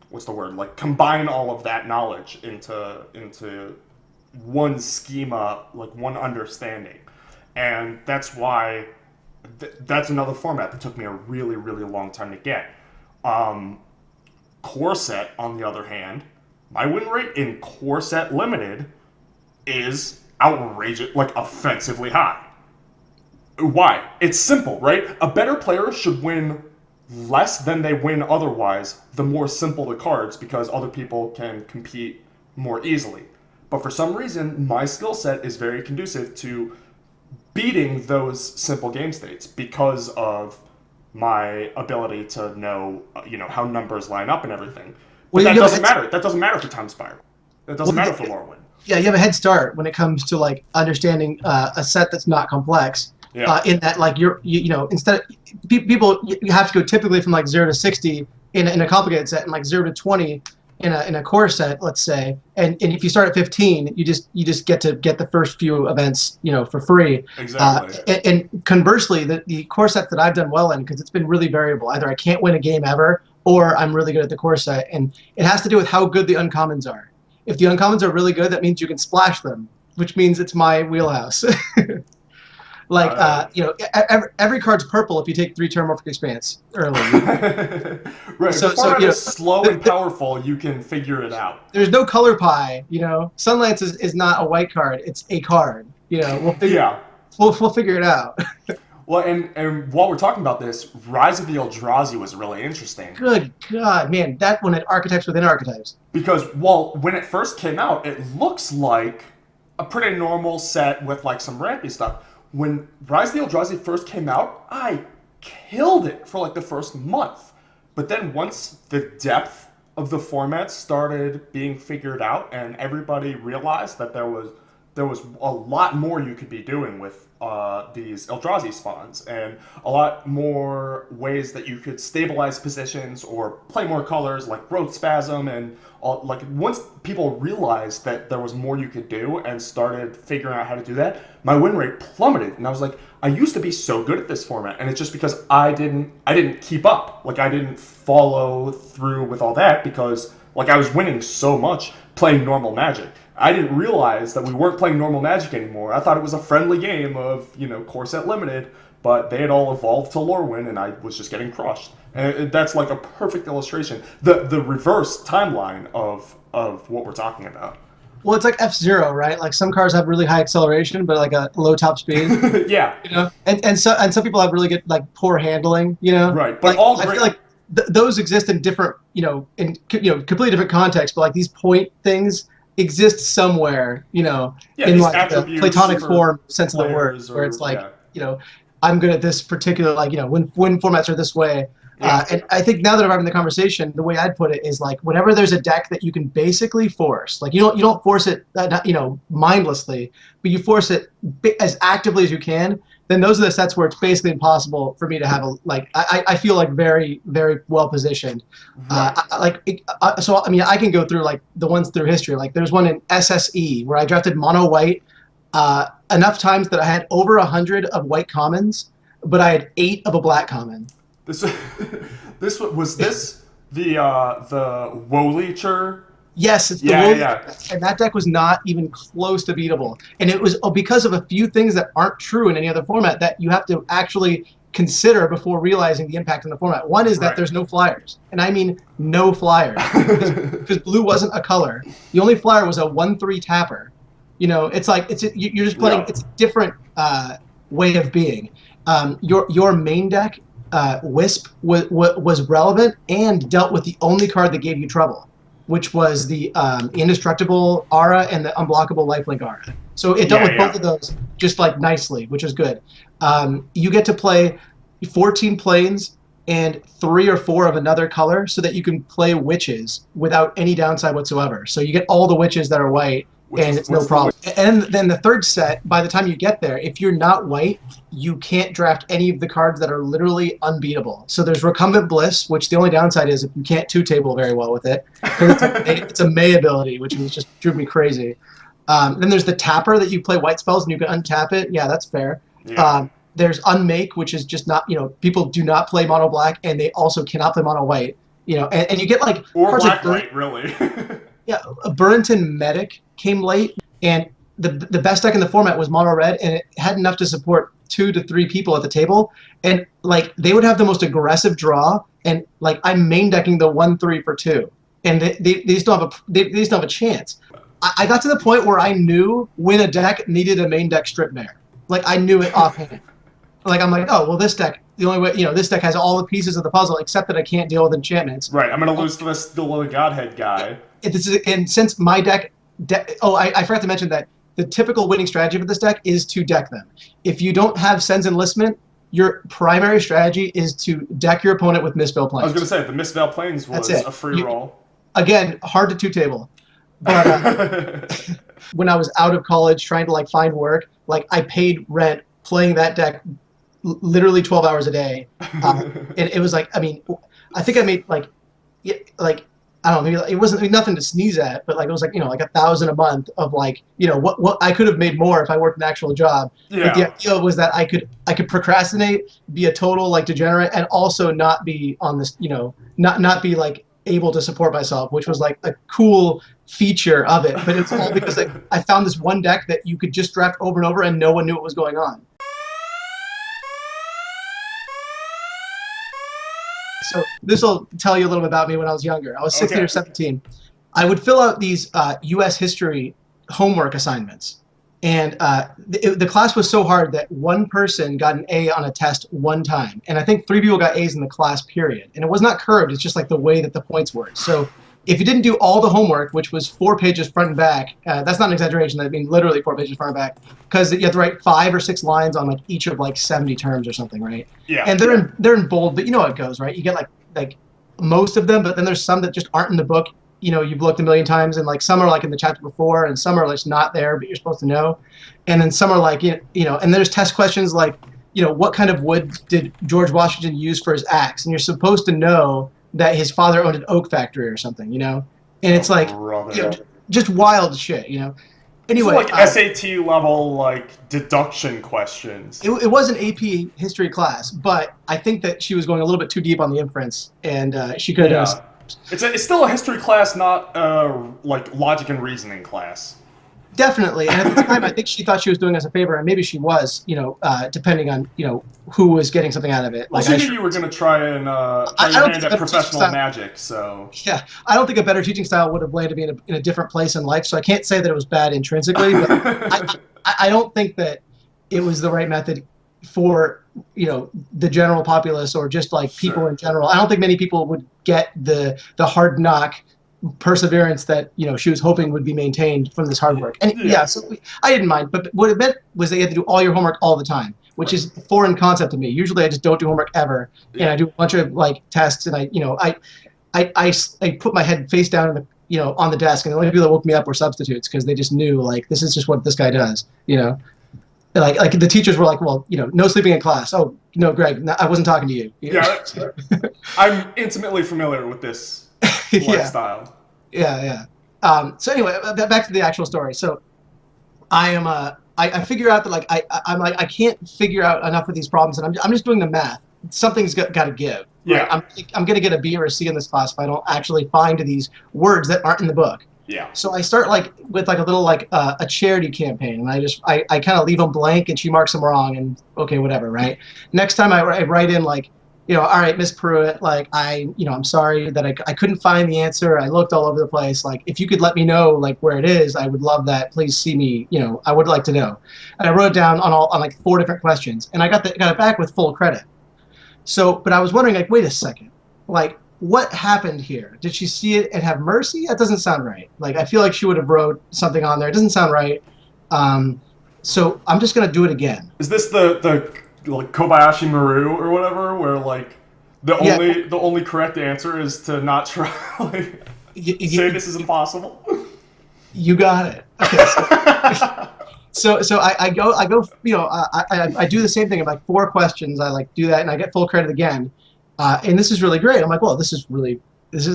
what's the word? Like combine all of that knowledge into one schema, like one understanding. And that's why that's another format that took me a really, really long time to get. Core set, on the other hand, my win rate in core set limited is outrageous, like offensively high. Why? It's simple, right? A better player should win less than they win otherwise, the more simple the cards, because other people can compete more easily. But for some reason, my skill set is very conducive to beating those simple game states because of my ability to know, you know, how numbers line up and everything. But that doesn't matter. That doesn't matter for Time Spiral. That doesn't matter for Lorwyn. Yeah, you have a head start when it comes to like understanding a set that's not complex. Yeah. In that, like you know, instead of people, you have to go typically from like 0 to 60 in a complicated set, and like 0 to 20 in a core set, let's say. And if you start at 15, you just get to get the first few events, you know, for free. Exactly. And conversely, the core set that I've done well in, because it's been really variable. Either I can't win a game ever, or I'm really good at the core set, and it has to do with how good the uncommons are. If the uncommons are really good, that means you can splash them. which means it's my wheelhouse. Like, every card's purple if you take 3 Terramorphic Expanse early. Right. So, Before you know, is slow and powerful, you can figure it out. there's no color pie, Sunlance is not a white card; it's a card. We'll figure it out. Well, and while we're talking about this, Rise of the Eldrazi was really interesting. Good God, man, that one had archetypes within archetypes. Because, well, when it first came out, it looks like a pretty normal set with like some rampy stuff. When Rise of the Eldrazi first came out, I killed it for like the first month. But then once the depth of the format started being figured out and everybody realized that there was a lot more you could be doing with these Eldrazi spawns, and a lot more ways that you could stabilize positions or play more colors like Growth Spasm, and all, like once people realized that there was more you could do and started figuring out how to do that, my win rate plummeted, and I was like, I used to be so good at this format, and it's just because I didn't keep up, like I didn't follow through with all that because like I was winning so much playing normal Magic. I didn't realize that we weren't playing normal Magic anymore. I thought it was a friendly game of, Core Set Limited, but they had all evolved to Lorwyn, and I was just getting crushed. And that's like a perfect illustration. The reverse timeline of what we're talking about. Well, it's like F-Zero, right? Like some cars have really high acceleration, but like a low top speed. Yeah. And some people have really good like poor handling. Right. But like, all I great. feel like those exist in different, completely different contexts. But like these point things exist somewhere, in like the Platonic form sense of the word, where it's like, I'm good at this particular, like, when formats are this way. Yeah. And I think now that I'm having the conversation, the way I'd put it is like, whenever there's a deck that you can basically force, like you don't force it, mindlessly, but you force it as actively as you can, then those are the sets where it's basically impossible for me to have I feel like very, very well positioned. Right. I can go through like the ones through history. Like there's one in SSE where I drafted mono white enough times that I had over 100 of white commons, but I had 8 of a black common. This the Woeleecher. Yes, it's the Woeleechers, and that deck was not even close to beatable. And it was because of a few things that aren't true in any other format that you have to actually consider before realizing the impact on the format. One is that there's no flyers, and I mean no flyers, because blue wasn't a color. The only flyer was a 1/3 tapper. It's like you're just playing. Yeah. It's a different way of being. Your main deck, Wisp, was relevant and dealt with the only card that gave you trouble, which was the indestructible aura and the unblockable lifelink aura. So it dealt with both of those just like nicely, which is good. You get to play 14 planes and 3 or 4 of another color so that you can play witches without any downside whatsoever. So you get all the witches that are white, and it's no problem. And then the third set, by the time you get there, if you're not white, you can't draft any of the cards that are literally unbeatable. So there's Recumbent Bliss, which the only downside is if you can't two-table very well with it. It's a May ability, which just drove me crazy. Then there's the Tapper that you play white spells and you can untap it. Yeah, that's fair. Yeah. There's Unmake, which is just not, people do not play mono black, and they also cannot play mono white. And you get like or cards black like white, really. Yeah, Burrington Medic came late, and the best deck in the format was mono red, and it had enough to support 2 to 3 people at the table, and like they would have the most aggressive draw, and like I'm main decking the 1/3 for 2, and they just don't have a chance. I got to the point where I knew when a deck needed a main deck strip mare, like I knew it offhand. Like I'm like, oh well, this deck. The only way, this deck has all the pieces of the puzzle except that I can't deal with enchantments. Right, I'm gonna lose to the little Godhead guy. And since my deck, I forgot to mention that the typical winning strategy for this deck is to deck them. If you don't have Sen's Enlistment, your primary strategy is to deck your opponent with Mistveil Plains. I was gonna say the Mistveil Plains was a free roll. Again, hard to two-table. But when I was out of college trying to like find work, like I paid rent playing that deck literally 12 hours a day. And it was like, I think I made like I don't know, maybe it wasn't nothing to sneeze at, but like it was like, like $1,000 a month of like, what I could have made more if I worked an actual job. Yeah. But the idea was that I could procrastinate, be a total like degenerate, and also not be on this, not be like able to support myself, which was like a cool feature of it. But it's all because like I found this one deck that you could just draft over and over and no one knew what was going on. So this will tell you a little bit about me when I was younger. I was 16 or 17. I would fill out these U.S. history homework assignments. And the class was so hard that one person got an A on a test one time. And I think 3 people got A's in the class, period. And it was not curved. It's just like the way that the points worked. So if you didn't do all the homework, which was 4 pages front and back, that's not an exaggeration. I mean, literally 4 pages front and back, because you have to write 5 or 6 lines on like each of like 70 terms or something, right? Yeah. And they're in bold, but you know how it goes, right? You get like most of them, but then there's some that just aren't in the book. You know, you've looked a million times, and like some are like in the chapter before, and some are like not there, but you're supposed to know. And then some are like, you know, and there's test questions like, you know, what kind of wood did George Washington use for his axe? And you're supposed to know that his father owned an oak factory or something, you know? And it's like, you know, just wild shit, you know? Anyway. So like SAT level, like, deduction questions. It was an AP history class, but I think that she was going a little bit too deep on the inference, and she could have done. It's still a history class, not like logic and reasoning class. Definitely, and at the time, I think she thought she was doing us a favor, and maybe she was, you know, depending on, you know, who was getting something out of it. Like, well, she knew you were going to try and try your hand at professional magic, so... Yeah, I don't think a better teaching style would have landed me in a different place in life, so I can't say that it was bad intrinsically, but I don't think that it was the right method for, you know, the general populace or just like people in general. I don't think many people would get the hard knock perseverance that, you know, she was hoping would be maintained from this hard work. And so I didn't mind, but what it meant was that you had to do all your homework all the time, which is a foreign concept to me. Usually I just don't do homework ever, and I do a bunch of like tests, and I put my head face down in the, you know, on the desk, and the only people that woke me up were substitutes, because they just knew like this is just what this guy does, you know. Like the teachers were like, well, you know, no sleeping in class. Oh no, Greg, I wasn't talking to you. Yeah, I'm intimately familiar with this lifestyle. Yeah. So anyway, back to the actual story. So I figure out that like I'm like I can't figure out enough of these problems, and I'm just doing the math. Something's got to give. Yeah. Right? I'm gonna get a B or a C in this class if I don't actually find these words that aren't in the book. Yeah. So I start like with like a little like a charity campaign, and I kind of leave them blank, and she marks them wrong, and okay, whatever, right? Next time I write in like, you know, all right, Miss Pruitt, like I'm sorry that I couldn't find the answer. I looked all over the place. Like, if you could let me know like where it is, I would love that. Please see me. You know, I would like to know. And I wrote it down on like 4 different questions, and I got it back with full credit. So, but I was wondering, like, wait a second, like, what happened here? Did she see it and have mercy? That doesn't sound right. Like, I feel like she would have wrote something on there. It doesn't sound right. So I'm just gonna do it again. Is this the like Kobayashi Maru or whatever, where like the only correct answer is to not try, like, say this is impossible? You got it. Okay. So I go, you know, I do the same thing in like 4 questions. I like do that, and I get full credit again. And this is really great. I'm like, well, this is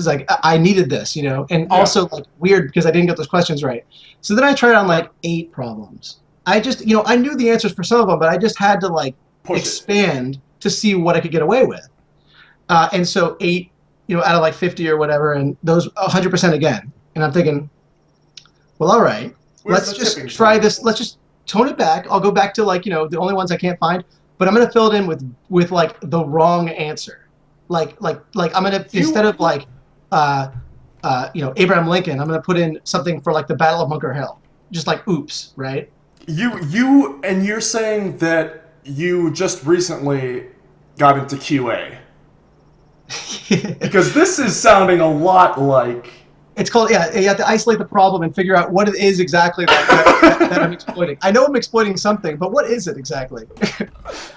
like, I needed this, you know, and also like weird because I didn't get those questions right. So then I tried on like 8 problems. I just, you know, I knew the answers for some of them, but I just had to like expand to see what I could get away with. And so 8, you know, out of like 50 or whatever, and those 100% again. And I'm thinking, well, all right, let's just try this. Let's just tone it back. I'll go back to like, you know, the only ones I can't find, but I'm going to fill it in with like the wrong answer. Like I'm going to, instead of like, you know, Abraham Lincoln, I'm going to put in something for like the Battle of Bunker Hill. Just like, oops, right? You're saying that you just recently got into QA. Because this is sounding a lot like... It's called, you have to isolate the problem and figure out what it is exactly that I'm exploiting. I know I'm exploiting something, but what is it exactly?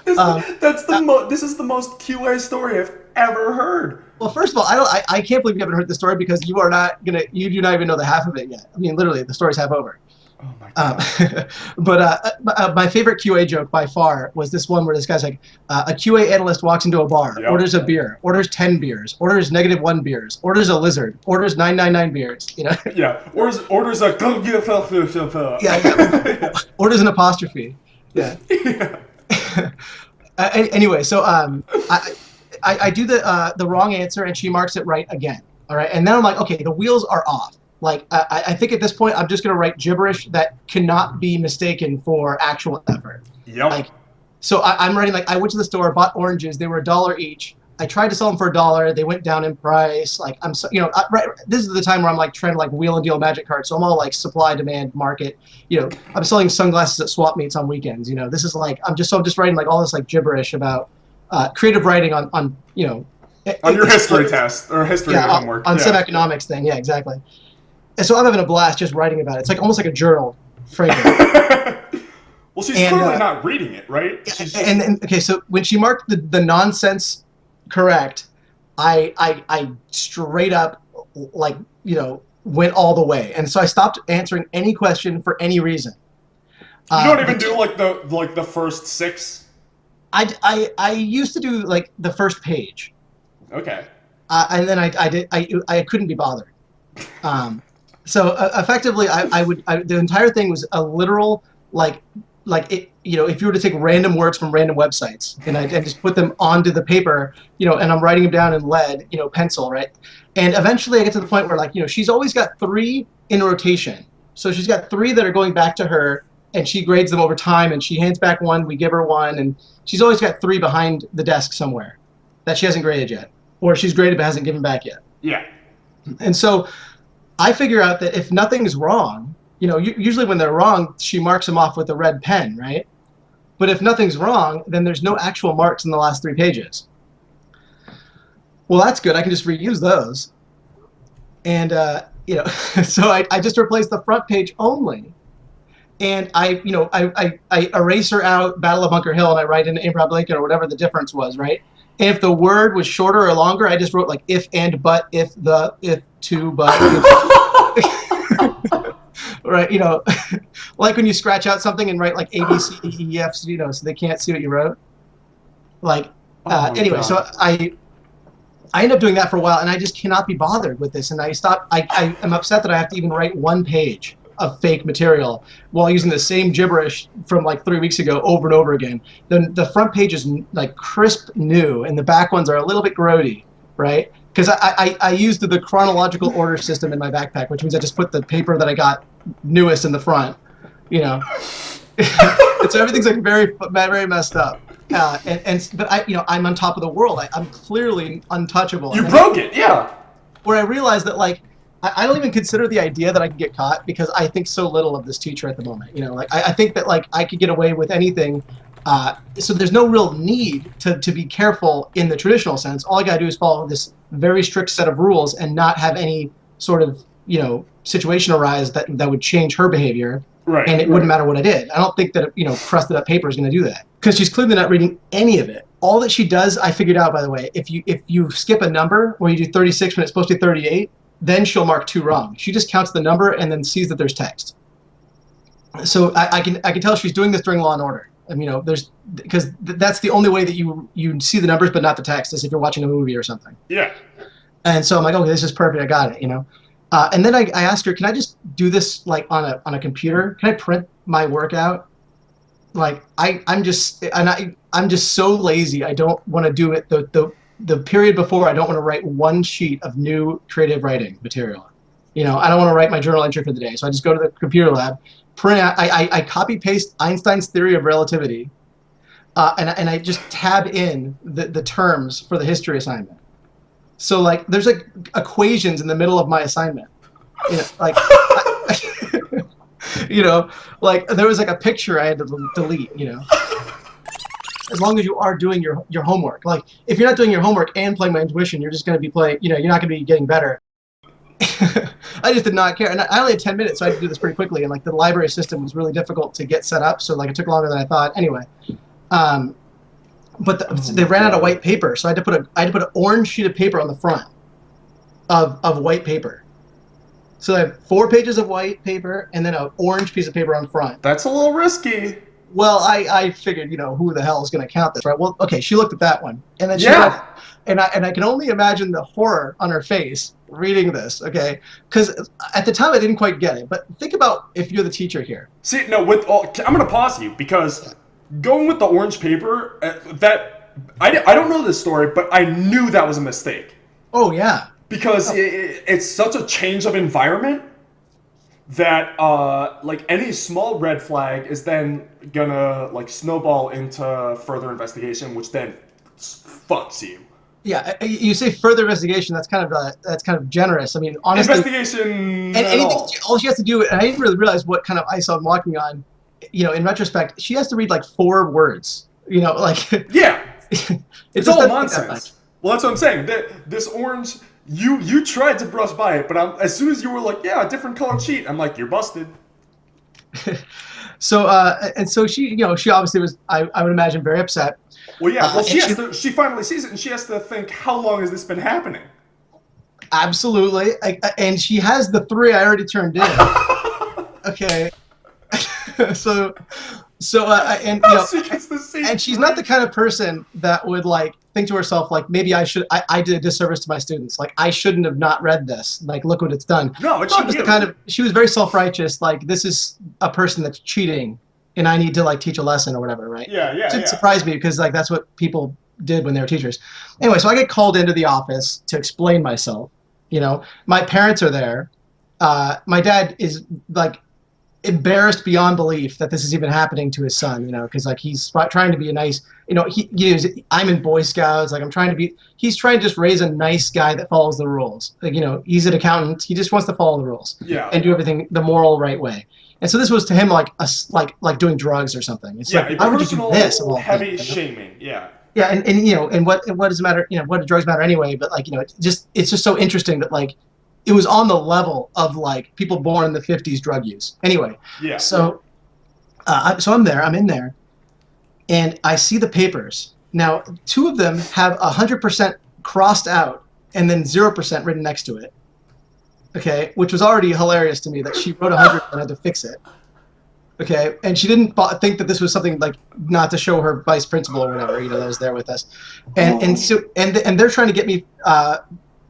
This is the most QA story I've ever heard. Well, first of all, I can't believe you haven't heard the story, because you do not even know the half of it yet. I mean, literally, the story's half over. Oh my God. But my favorite QA joke by far was this one where this guy's like, a QA analyst walks into a bar, orders a beer, orders 10 beers, orders -1 beers, orders a lizard, orders 999 beers, you know? Yeah, orders a... orders an apostrophe. Yeah. Anyway, so I do the wrong answer, and she marks it right again. All right, and then I'm like, okay, the wheels are off. Like, I think at this point, I'm just going to write gibberish that cannot be mistaken for actual effort. Yep. Like, so I'm writing, like, I went to the store, bought oranges. They were $1 each. I tried to sell them for $1. They went down in price. Like, I'm so, right. This is the time where I'm like trying to like wheel and deal magic cards. So I'm all like supply, demand, market. I'm selling sunglasses at swap meets on weekends. This is like, I'm just writing like all this like gibberish about creative writing on your history test or history homework. On some economics thing. Yeah, exactly. And so I'm having a blast just writing about it. It's like almost like a journal framework. Well, she's clearly not reading it, right? Okay, so when she marked the nonsense correct, I straight up like went all the way, and so I stopped answering any question for any reason. You don't even do like the first 6. I used to do like the first page. Okay. And then I couldn't be bothered. So effectively, the entire thing was a literal like it. If you were to take random words from random websites and I just put them onto the paper, and I'm writing them down in lead, pencil, right? And eventually I get to the point where like, she's always got 3 in rotation. So she's got 3 that are going back to her and she grades them over time and she hands back 1, we give her 1, and she's always got 3 behind the desk somewhere that she hasn't graded yet, or she's graded but hasn't given back yet. Yeah. And so I figure out that if nothing's wrong, usually when they're wrong, she marks them off with a red pen, right? But if nothing's wrong, then there's no actual marks in the last 3 pages. Well, that's good. I can just reuse those. And, so I just replaced the front page only. And I erase her out Battle of Bunker Hill and I write in Abraham Lincoln or whatever the difference was, right? And if the word was shorter or longer, I just wrote like if and but, if the, if to, but. Right, like when you scratch out something and write like A, B, C, D, E, F, so they can't see what you wrote. Like, anyway, God. So I end up doing that for a while, and I just cannot be bothered with this, and I am upset that I have to even write 1 page of fake material while using the same gibberish from like 3 weeks ago over and over again. The front page is like crisp new, and the back ones are a little bit grody, right? Because I used the chronological order system in my backpack, which means I just put the paper that I got newest in the front, and so everything's like very, very messed up. But I'm on top of the world. I'm clearly untouchable. You broke it, yeah. Where I realized that like I don't even consider the idea that I can get caught because I think so little of this teacher at the moment. Like I think that like I could get away with anything. So there's no real need to be careful in the traditional sense. All I gotta do is follow this very strict set of rules and not have any sort of situation arise that would change her behavior. Right. And it wouldn't matter what I did. I don't think that crusted up paper is going to do that because she's clearly not reading any of it. All that she does, I figured out, by the way, if you skip a number or you do 36 when it's supposed to be 38, then she'll mark 2 wrong. She just counts the number and then sees that there's text. So I can tell she's doing this during Law and Order. Because that's the only way that you see the numbers but not the text is if you're watching a movie or something. Yeah. And so I'm like, okay, this is perfect. I got it. And then I asked her, can I just do this like on a computer? Can I print my work out? Like I'm just so lazy. I don't want to do it. The period before, I don't want to write 1 sheet of new creative writing material. I don't want to write my journal entry for the day. So I just go to the computer lab, print out. I copy paste Einstein's theory of relativity, and I just tab in the terms for the history assignment. So like there's like equations in the middle of my assignment, like like there was like a picture I had to delete, as long as you are doing your homework. Like if you're not doing your homework and playing my intuition, you're just going to be playing, you're not going to be getting better. I just did not care, and I only had 10 minutes, so I had to do this pretty quickly. And like the library system was really difficult to get set up, so like it took longer than I thought. Anyway, but they ran out of white paper, so I had to put an orange sheet of paper on the front of white paper. So I have 4 pages of white paper and then an orange piece of paper on the front. That's a little risky. Well, I figured, who the hell is going to count this, right? Well, okay, she looked at that one, and then and I can only imagine the horror on her face reading this, okay? Because at the time I didn't quite get it, but think about if you're the teacher here. See, no, I'm going to pause you because going with the orange paper, I don't know this story, but I knew that was a mistake. Oh, yeah. because it's such a change of environment that like any small red flag is then gonna like snowball into further investigation, which then fucks you. Yeah, you say further investigation. That's kind of generous. I mean, honestly, investigation and anything. All she has to do, and I didn't really realize what kind of ice I'm walking on. You know, in retrospect, she has to read like 4 words. You know, like yeah, it's all nonsense. That well, that's what I'm saying. This orange, you tried to brush by it, but as soon as you were like, yeah, a different colored sheet, I'm like, you're busted. So and so she, you know, she obviously was, I would imagine, very upset. Well, yeah. Well, she finally sees it, and she has to think, how long has this been happening? Absolutely, and she has the 3 I already turned in. Okay, so and you know, and she's not the kind of person that would like think to herself like, maybe I did a disservice to my students. Like, I shouldn't have not read this. Like, look what it's done. No, it's she was the kind of, she was very self-righteous. Like, this is a person that's cheating, and I need to like teach a lesson or whatever, right? Yeah. It didn't surprise me because like that's what people did when they were teachers. Anyway, so I get called into the office to explain myself. You know, my parents are there. My dad is like embarrassed beyond belief that this is even happening to his son, you know, because like he's trying to be a nice, you know, I'm in Boy Scouts, like he's trying to just raise a nice guy that follows the rules. Like, you know, he's an accountant, he just wants to follow the rules and do everything the moral right way. And so this was to him like doing drugs or something. It's like, why would you do this? Heavy shaming, yeah. Yeah, and you know, and what does it matter? You know, what do drugs matter anyway? But like, you know, it's just so interesting that like it was on the level of like people born in the 50s drug use. Anyway, yeah. So, so I'm in there, and I see the papers. Now, 2 of them have 100% crossed out and then 0% written next to it. Okay, which was already hilarious to me that she wrote 100 and had to fix it. Okay, and she didn't think that this was something like not to show her vice principal or whatever, you know, that was there with us, and so they're trying to get me,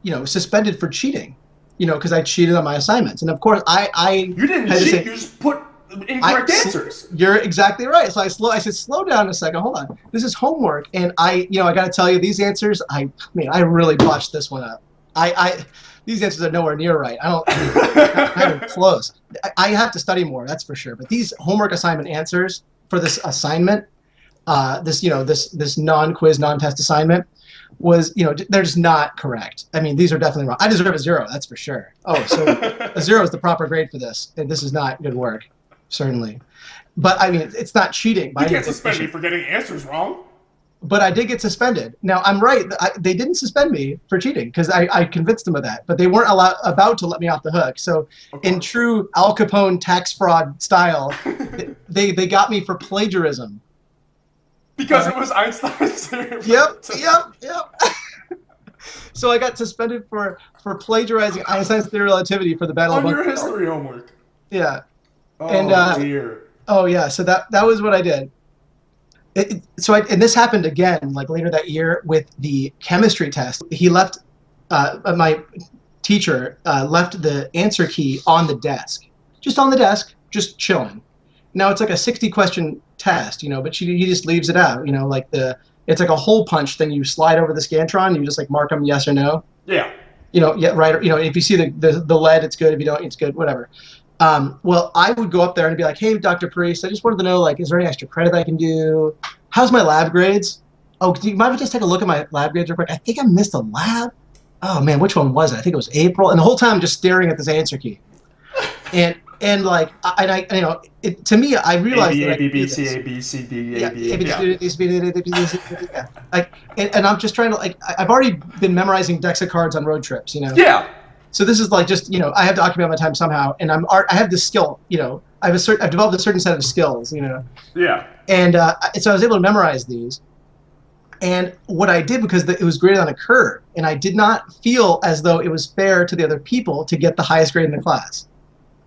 you know, suspended for cheating. You know, because I cheated on my assignments, and of course, you didn't cheat. You just put incorrect answers. You're exactly right. So I said, slow down a second. Hold on. This is homework, and I got to tell you, these answers. I really botched this one up. These answers are nowhere near right. Not even close. I have to study more. That's for sure. But these homework assignment answers for this assignment, this non-quiz, non-test assignment, was, you know, they're just not correct. I mean, these are definitely wrong. I deserve a 0, that's for sure. Oh, so a 0 is the proper grade for this, and this is not good work, certainly. But I mean, it's not cheating. You can't suspend me for getting answers wrong. But I did get suspended. Now, I'm right. They didn't suspend me for cheating because I convinced them of that. But they weren't about to let me off the hook. So in true Al Capone tax fraud style, they got me for plagiarism. Because it was Einstein's theory. Yep. So I got suspended for plagiarizing Einstein's theory of relativity for the Battle of Bunker Hill. On your history homework. Yeah. Oh, dear. Oh, yeah. So that was what I did. And this happened again, like later that year with the chemistry test. He left, my teacher left the answer key on the desk, just chilling. Now it's like a 60-question test, you know, but he just leaves it out, you know, like it's like a hole punch thing. You slide over the Scantron, you just like mark them yes or no. Yeah. You know, yeah, right. You know, if you see the lead, it's good. If you don't, it's good. Whatever. Well, I would go up there and be like, hey, Dr. Priest, I just wanted to know, like, is there any extra credit I can do? How's my lab grades? Oh, do you mind if I just take a look at my lab grades real quick? I think I missed a lab. Oh man, which one was it? I think it was April. And the whole time I'm just staring at this answer key. And like, I you know, to me, I realized A, that B, B, C, A, B, C, D, A, B, yeah. Like, and I'm just trying to, like, I've already been memorizing decks of cards on road trips, you know? Yeah. So this is like just, you know, I have to occupy my time somehow, and I have this skill, you know, I've developed a certain set of skills, you know? Yeah. And so I was able to memorize these. And what I did, because it was graded on a curve, and I did not feel as though it was fair to the other people to get the highest grade in the class.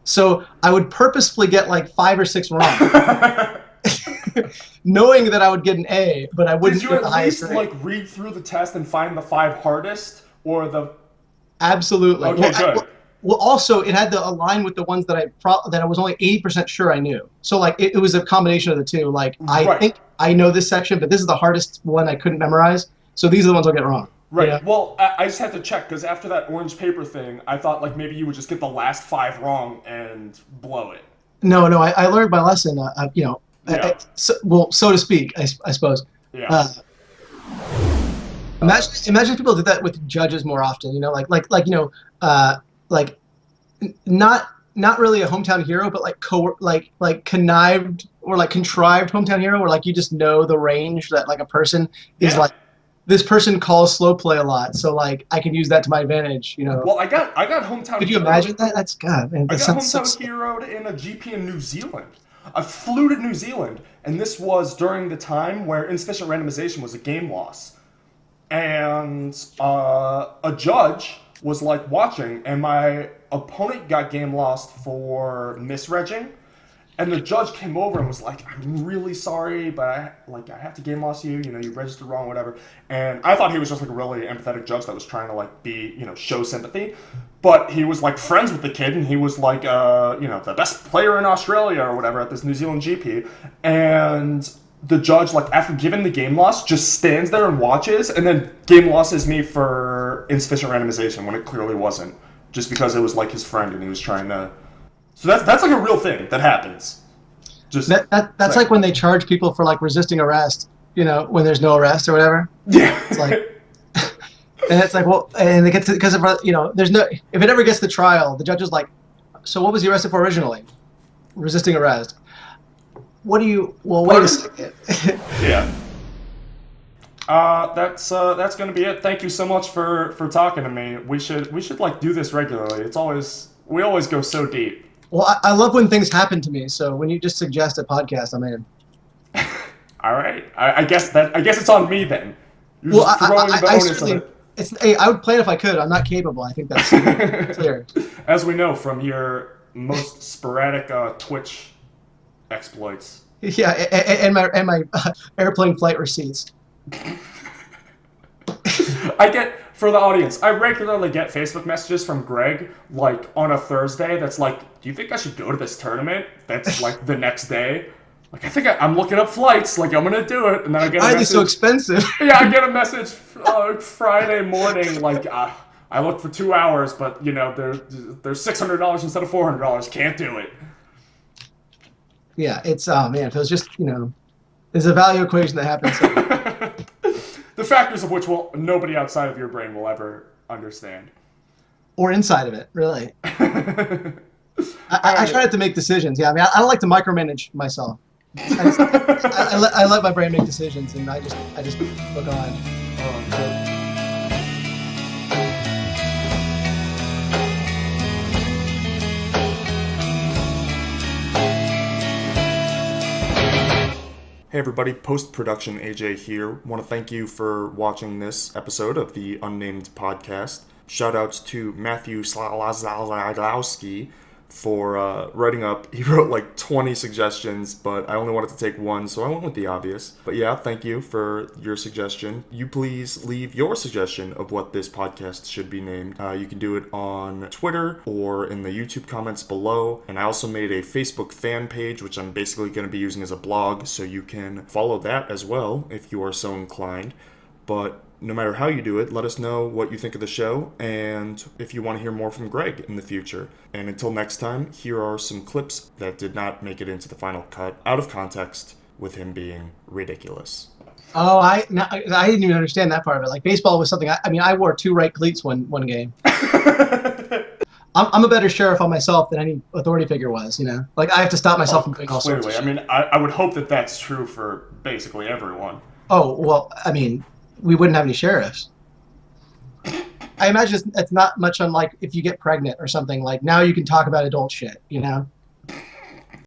So I would purposefully get like 5 or 6 wrong, knowing that I would get an A, but I wouldn't get the highest grade. Did you at least like read through the test and find the 5 hardest, or the? Absolutely. Okay, good. Well, also it had to align with the ones that I was only 80% sure I knew. So like it was a combination of the two. Like I think I know this section, but this is the hardest one I couldn't memorize. So these are the ones I'll get wrong. Right. know? Well, I just had to check because after that orange paper thing, I thought like maybe you would just get the last 5 wrong and blow it. No, no, I learned my lesson. Yeah. So to speak, I suppose. Yeah. Uh, imagine if people did that with judges more often. Like not really a hometown hero, but like connived or like contrived hometown hero, where like you just know the range that like a person is Yeah. like. This person calls slow play a lot, so like I can use that to my advantage. Well, I got hometown. Could you imagine that? That's God, man. I That got sounds so. hometown heroed in a GP in New Zealand. I flew to New Zealand, and this was during the time where insufficient randomization was a game loss. And a judge was like watching, and my opponent got game lost for misregging. And the judge came over and was like, "I'm really sorry, but I have to game loss you. You know, you registered wrong, whatever." And I thought he was just like a really empathetic judge that was trying to like be, show sympathy. But he was like friends with the kid, and he was like, the best player in Australia or whatever at this New Zealand GP. And the judge, like after giving the game loss, just stands there and watches, and then game losses me for insufficient randomization when it clearly wasn't, just because it was like his friend and he was trying to. So that's like a real thing that happens. Just That's like when they charge people for like resisting arrest, when there's no arrest or whatever. Yeah. It's like, and it's like, well, and they get to, because of, there's no, if it ever gets to trial, the judge is like, so what was he arrested for originally? Resisting arrest. What do you, well, wait a second. Yeah. That's gonna be it. Thank you so much for talking to me. We should like do this regularly. We always go so deep. Well, I love when things happen to me. So when you just suggest a podcast, I'm in. All right. I guess it's on me then. You're Well, just throwing the onus of it. Hey, I would play it if I could. I'm not capable. I think that's clear. As we know from your most sporadic Twitch exploits. Yeah, and my airplane flight receipts. For the audience, I regularly get Facebook messages from Greg, like, on a Thursday that's like, do you think I should go to this tournament? That's, like, the next day. Like, I think I'm looking up flights, like, I'm gonna do it, and then I get a message. Why are they so expensive? Yeah, I get a message Friday morning, like, I looked for 2 hours, but, they're $600 instead of $400. Can't do it. Yeah, it's, oh, man, if it was just, there's a value equation that happens. The factors of which nobody outside of your brain will ever understand. Or inside of it, really. I try not to make decisions. Yeah, I mean, I don't like to micromanage myself. I let my brain make decisions, and I just look on. Oh, good. Hey everybody, post-production AJ here. Want to thank you for watching this episode of the Unnamed podcast. Shoutouts to Matthew Slazalowski for writing up. He wrote like 20 suggestions, but I only wanted to take one, so I went with the obvious. But yeah, thank you for your suggestion. You please leave your suggestion of what this podcast should be named. You can do it on Twitter or in the YouTube comments below. And I also made a Facebook fan page, which I'm basically going to be using as a blog, so you can follow that as well if you are so inclined. But no matter how you do it, let us know what you think of the show and if you want to hear more from Greg in the future. And until next time, here are some clips that did not make it into the final cut, out of context, with him being ridiculous. Oh, I didn't even understand that part of it. Like, baseball was something, I wore 2 right cleats one game. I'm a better sheriff on myself than any authority figure was, Like, I have to stop myself from doing all sorts of shit. I mean, I would hope that that's true for basically everyone. Oh, well, I mean, we wouldn't have any sheriffs. I imagine it's not much unlike if you get pregnant or something. Like, now you can talk about adult shit,